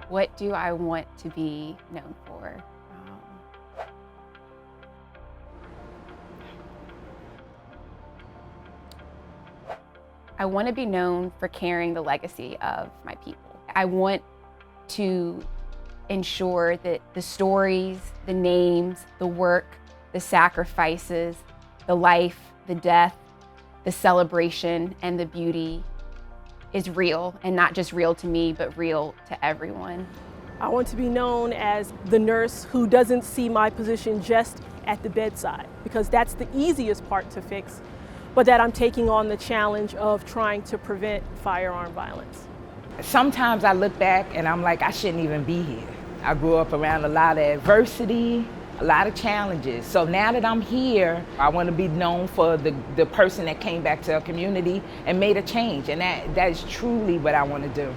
What do I want to be known for? I want to be known for carrying the legacy of my people. I want to ensure that the stories, the names, the work, the sacrifices, the life, the death, the celebration, and the beauty is real, and not just real to me, but real to everyone. I want to be known as the nurse who doesn't see my position just at the bedside, because that's the easiest part to fix, but that I'm taking on the challenge of trying to prevent firearm violence. Sometimes I look back and I'm like, I shouldn't even be here. I grew up around a lot of adversity, a lot of challenges. So now that I'm here, I want to be known for the person that came back to our community and made a change. And that is truly what I want to do.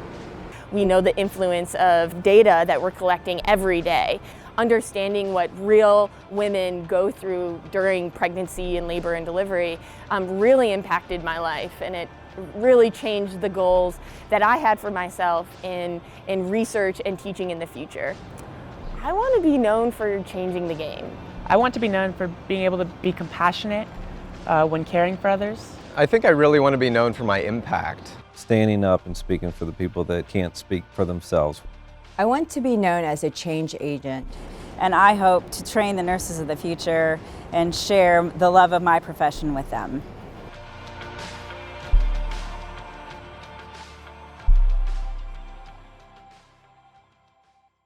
We know the influence of data that we're collecting every day. Understanding what real women go through during pregnancy and labor and delivery really impacted my life, and it really changed the goals that I had for myself in research and teaching in the future. I want to be known for changing the game. I want to be known for being able to be compassionate when caring for others. I think I really want to be known for my impact. Standing up and speaking for the people that can't speak for themselves. I want to be known as a change agent. And I hope to train the nurses of the future and share the love of my profession with them.